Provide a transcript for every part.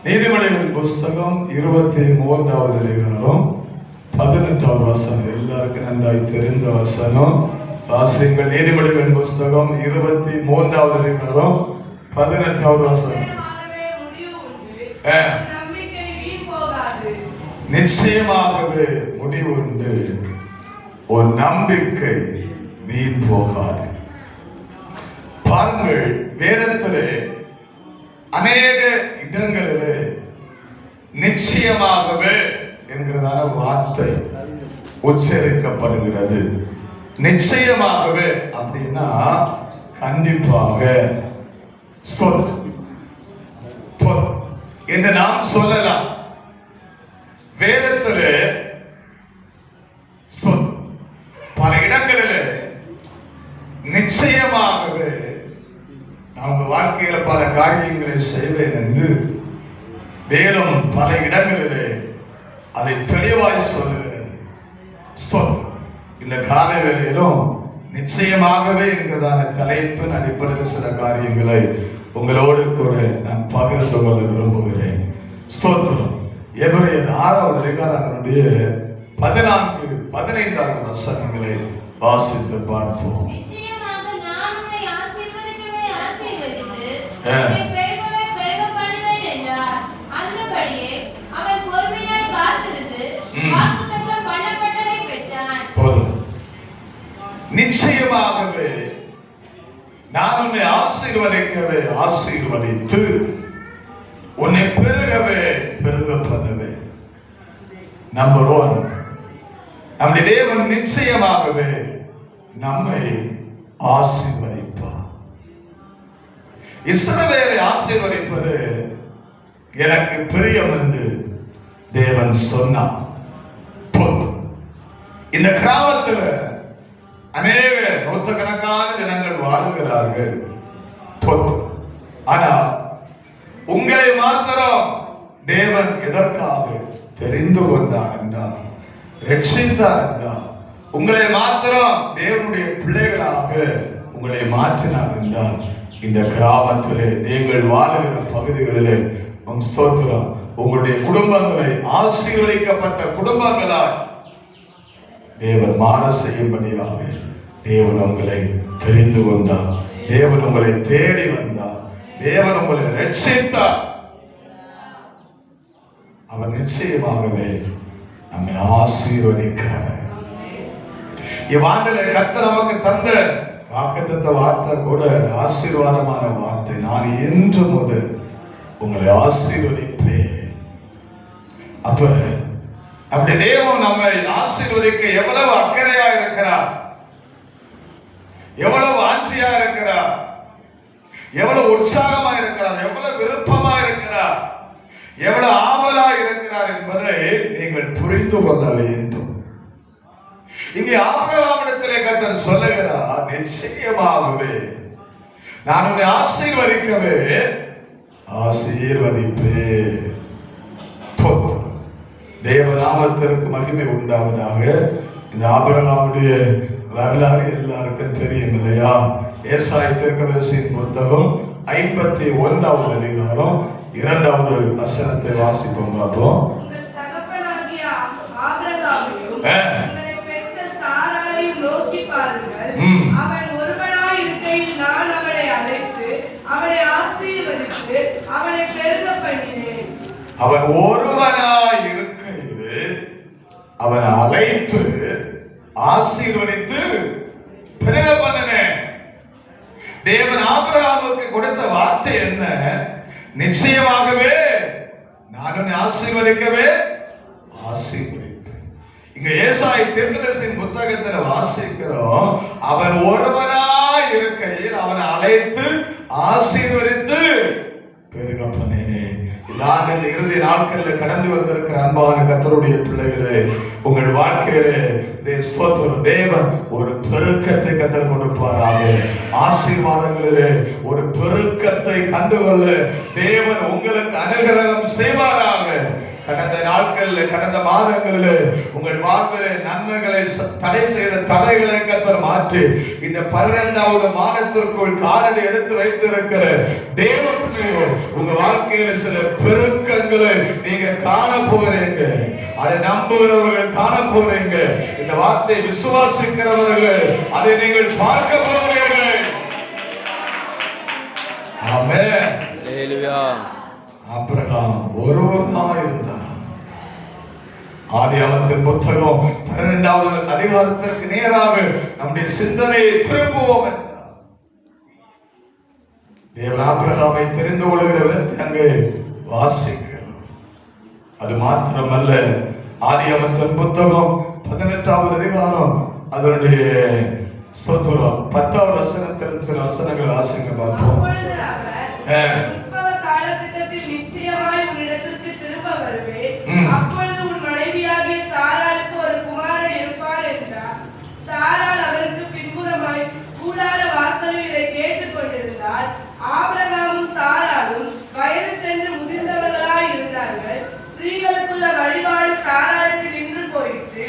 நீதிமொழிகளின் புஸ்தகம் 23வது அதிகாரம் 18வது வசனம். எல்லாருக்கும் நன்றாய் தெரிந்த வசனம். வாசியுங்கள். நீதிமொழிகளின் புஸ்தகம் 23வது அதிகாரம் 18வது வசனம். நிச்சயமாகவே முடிவு உண்டு, ஒரு நம்பிக்கை வீண் போகாது. பாருங்கள், வேதத்திலே அநேக இடங்களிலே நிச்சயமாகவே என்கிறதான வார்த்தை உச்சரிக்கப்படுகிறது. நிச்சயமாகவே அப்படின்னா கண்டிப்பாக என்று நாம் சொல்லலாம். வேதத்திலே பல இடங்களிலே நிச்சயமாகவே அவங்க வாழ்க்கையில பல காரியங்களை செய்வேன் என்று வேதம் பல இடங்களிலே அதை தெளிவாய் சொல்லுகிறது. இந்த கால வேளையிலும் நிச்சயமாகவே என்கிறதான தலைப்பின் அடிப்படையில் சில காரியங்களை உங்களோடு கூட நான் பகிர்ந்து கொள்ள விரும்புகிறேன். ஸ்தோத்திரம். எபிரேயர் 6வது அதிகாரத்தினுடைய 14-15 வசனங்களை வாசித்து பார்ப்போம். நிச்சயமாகவே நான் உன்னை ஆசீர்வதிக்கவே ஆசீர்வதித்து உன்னை பெருகவே பெருக பண்ணுவேன். நம்பர் 1, நம்முடைய தேவன் நிச்சயமாகவே நம்மை ஆசீர்வதிப்பார். இஸ்ரவேலை ஆசீர்வதிப்பது எனக்கு பிரியம் என்று தேவன் சொன்னார். இந்த கிராமத்தில் அநேக நூற்றுக்கணக்கான ஜனங்கள் வாழுகிறார்கள். ஆனால் உங்களை மாத்திரம் தேவன் எதற்காக தெரிந்து கொண்டார் என்றார், ரட்சித்தார் என்றார், உங்களை மாத்திரம் தேவனுடைய பிள்ளைகளாக உங்களை மாற்றினார் என்றார், இந்த கிராமத்திலே நீங்கள் வாழுகிற பகுதிகளிலே ஸ்தோத்திரம், உங்களுடைய குடும்பங்களை ஆசீர்வதிக்கப்பட்ட குடும்பங்களாய் தேவன் மாற செய்யும்படியாக தேவன் உங்களை தெரிந்து கொண்டார். தேவன் உங்களை தேடி வந்தார். தேவன் உங்களை ரட்சித்தார். அவர் நிச்சயமாகவே நம்மை ஆசீர்வதிக்கிறார். இவ்வாண்டிலே கர்த்தர் நமக்கு தந்த வாக்குத்தத்த வார்த்தை கூட ஆசீர்வாதமான வார்த்தை. நான் என்று முதல் உங்களை ஆசீர்வதிப்பேன். அப்ப அப்படி தேவன் நம்மை ஆசீர்வதிக்க எவ்வளவு அக்கறையா இருக்கிறார், எவ்வளவு ஆட்சியா இருக்கிறார், எவ்வளவு உற்சாகமா இருக்கிறார், எவ்வளவு விருப்பமா இருக்கிறார், எவ்வளவு ஆவலா இருக்கிறார் என்பதை நீங்கள் புரிந்து கொள்ள வேண்டும். இங்கே ஆபிரகாமிடத்திலே கர்த்தர் சொல்லுகிறார், நிச்சயமாகவே நான் உன்னை ஆசீர்வதிக்கவே ஆசீர்வதிப்பேன். தேவநாமத்திற்கு மகிமை உண்டாவதாக. இந்த ஆபிரகாமுடைய வரலாறு எல்லாருக்கும் தெரியும் இல்லையா? ஏசாயா தீர்க்கதரிசியின் புத்தகம் 51வது அதிகாரம் 2வது வசனத்தை வாசிப்போம். பார்ப்போம். அவன் ஒருவனாய் இருக்கையில் அவனை அழைத்து ஆசீர்வதித்து பெருக பண்ணினேன். தேவன் ஆபிரகாமுக்கு கொடுத்த வார்த்தை என்ன? நிச்சயமாகவே நான் உன்னை ஆசீர்வதிக்கவே ஆசீர்வதிப்பேன். இங்க ஏசாயா தீர்க்கதரிசியின் புத்தகத்தில் வாசிக்கிறோம், அவன் ஒருவனாய் இருக்கையில் அவனை அழைத்து ஆசீர்வதித்து பெருக பண்ணினேன். இந்த இறுதி நாட்களில் கடந்து வந்திருக்கிற அன்பான கர்த்தருடைய பிள்ளைகளே, உங்கள் வாழ்க்கையிலே தேவன் ஒரு பெருக்கத்தை கத்தர் கொடுப்பாராக. ஆசீர்வாதங்களிலே ஒரு பெருக்கத்தை கண்டுகொள்ள தேவன் உங்களுக்கு அனுகிரகம் செய்வாராக. கடந்த நாட்களில் கடந்த மாதங்களில் உங்கள் வாழ்விலே நன்மைகளை தடை செய்த தடைகளை கர்த்தர் மாற்றி இந்த 12வது மாதத்திற்குள் காலடி எடுத்து வைத்திருக்கிற தேவ பிள்ளையோ உங்க வாழ்க்கை வாழ்க்கையில சில பெருக்கங்களை நீங்க காண போறீங்க. அதை நம்புகிறவர்கள் காண போறீங்க. இந்த வார்த்தை விசுவாசிக்கிறவர்கள் அதை நீங்கள் பார்க்க போகிறீர்கள். ஆமென். ஹல்லேலூயா. ஆபிரகாம் ஒருவனாக இருந்தார். ஆதியாகமத்தின் புத்தகம் 12வது அதிகாரத்திற்கு நேராக நம்முடைய சிந்தனையை திருப்புவோம் என்றார். தேவன் ஆபிரகாமை தெரிந்து கொள்கிறவர் அங்கே வாசிக்கிறோம். அது மாத்திரமல்ல, ஆதியாகமத்தின் புத்தகம் 18வது அதிகாரம் அதனுடைய 10வது வசனத்தில் சில வசனங்கள் வாசிங்க பார்ப்போம். காலகட்டத்தில் நிச்சயமாய் உன்னிடத்திற்கு திரும்ப வருவேன். அப்பொழுது உன் மனைவியாகிய சாராளுக்கு ஒரு குமாரன் இருப்பான் என்றார். சாராள் அவருக்கு பின்புறமாய் கூடார வாசலில் இதை கேட்டுக் கொண்டிருந்தார். ஆபிரகாமும் சாராளும் வயது சென்று முதிர்ந்தவர்களாய் இருந்தார்கள். ஸ்திரீகளுக்குள்ள வழிபாடு சாராளுக்கு நின்று போயிற்று.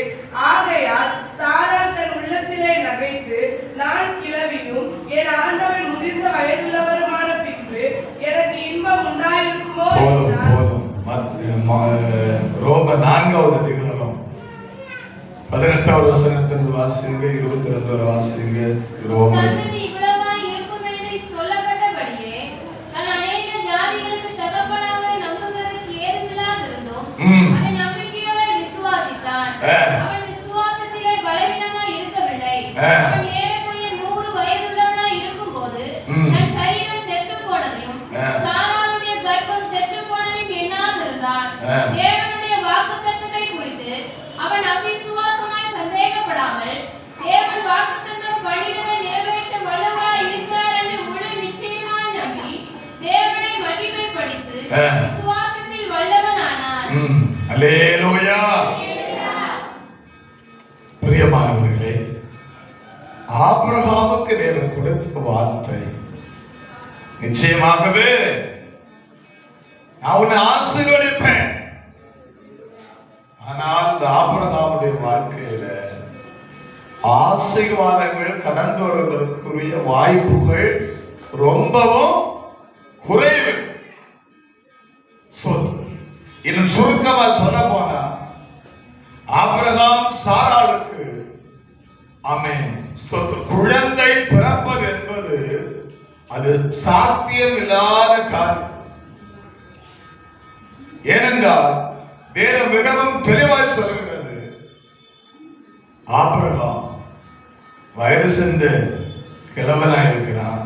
ஆகையால் சாராள் தன் உள்ளத்திலே நகைத்து, நான் கிழவியும் என் ஆண்டவன் முதிர்ந்த வயதுள்ளவருமான பின்பு எனக்கு இன்பம் உண்டாயிருக்குமோ என்றார். ரோம 4வது அதிகாரம் 18வது வசனத்திலிருந்து வாசிங்க, 22வது வாசிங்க. ரோம தேவனுடைய வாக்குத்தத்தத்தை குறித்து அவன் அவிசுவாசமாய் சந்தேகப்படாமல், தேவன் வாக்குத்தத்தம் பண்ணினதை நிறைவேற்ற வல்லவராய் இருக்கிறார் என்று முழு நிச்சயமாய் நம்பி தேவனை மகிமைப்படுத்தி விசுவாசத்தில் வல்லவனானான். அல்லேலூயா. பிரியமானவர்களே, ஆபிரகாமுக்கு தேவன் கொடுத்த வார்த்தை நிச்சயமாகவே நான் உன்னை ஆசீர்வதிப்பேன். ஆனால் இந்த ஆபிரகாமுடைய வாழ்க்கையில ஆசீர்வாதங்கள் கடந்து வருவதற்குரிய வாய்ப்புகள் ரொம்பவும் குறைவு. இன்னும் சுருக்கமா சொல்ல போனா, ஆபிரகாம் சாராளுக்கு ஆமென் குழந்தை பிறப்பது என்பது அது சாத்தியம் இல்லாத காரியம். ஏனென்றால் வேதம் மிகவும் தெளிவாய் சொல்கிறது, ஆபிரகாம் வயது சென்ற கிழவனாய் இருக்கிறான்.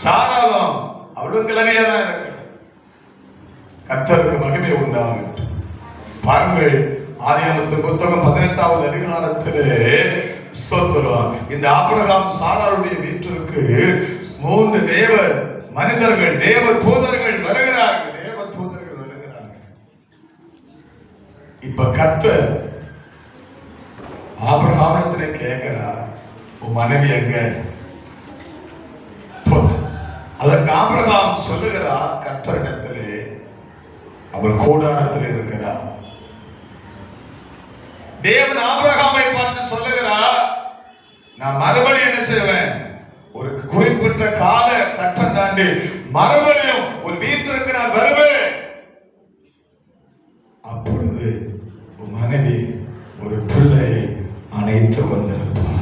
சாராளும் அவளும் கிழமையா தான் இருக்கிறார். கர்த்தருக்கு மகிமை உண்டாகட்டும். பாருங்கள், ஆதியாகமத்தின் புத்தகம் 18வது அதிகாரத்திலே ஸ்தோத்திரம், இந்த ஆபிரகாம் சாராளுடைய வீட்டிற்கு 3 தேவ மனிதர்கள், தேவ தூதர்கள் வருகிறார்கள். இப்ப கர்த்தர் ஆபிரகாமிடத்திலே கேட்கிறார், உன் மனைவி எங்க? அதற்கு ஆபிரகாம் சொல்லுகிறார், கர்த்தரிடத்திலே அவள் கூடாரத்தில் இருக்கிறார். தேவன் ஆபிரகாமை பார்த்து சொல்லுகிறார், நான் மறுபடியும் என்ன செய்வேன், ஒரு குறிப்பிட்ட கால கட்டம் தாண்டி மறுபடியும் ஒரு வீட்டிற்கு நான் வருவேன். அப்பொழுது உன் மனைவி ஒரு பிள்ளையை அணைத்து கொண்டிருப்பார்.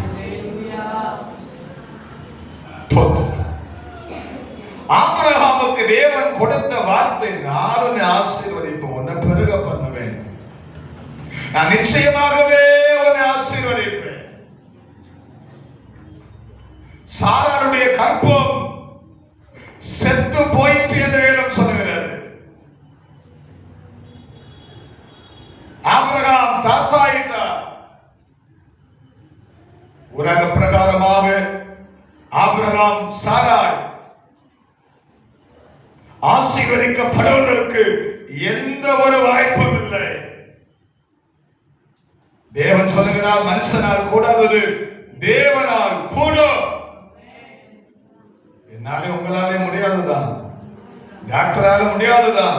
ஆபிரகாமுக்கு தேவன் கொடுத்த வார்த்தை, நான் உன்னை ஆசீர்வதிப்பேன், உன்னை பெருக பண்ணுவேன், நான் நிச்சயமாகவே உன்னை ஆசீர்வதிப்பேன். சாராளுடைய கற்பம் செத்து போயிற்று என்று வேதம் சொல்லுகிறது. ஆபிரகாம் தாத்தாயிட்டார். உலக பிரகாரமாக ஆபிரகாம் சாராள் ஆசீர்வதிக்கப்படுவதற்கு எந்த ஒரு வாய்ப்பும் இல்லை. தேவன் சொல்லுகிறார், மனுஷனால் கூடாதது தேவனால் கூடும். என்னாலே உங்களாலே முடியாதுதான், டாக்டரால முடியாதுதான்,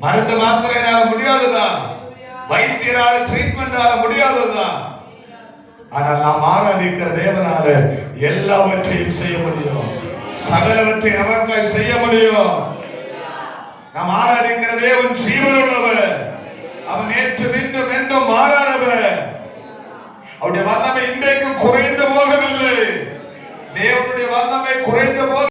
மருந்து மாத்திரையினால முடியாதுதான், வைத்தியரால ட்ரீட்மெண்டால முடியாதுதான். ஆனால் நாம் ஆராதிக்கிற தேவனால எல்லாவற்றையும் செய்ய முடியும். சகலவற்றை நமக்காய் செய்ய முடியும். நாம் ஆராதிக்கிற தேவன் ஜீவனுள்ளவர். அவன் நேற்று இன்றும் என்றும் மாறாதவர். அவருடைய வல்லமை இன்றைக்கு குறை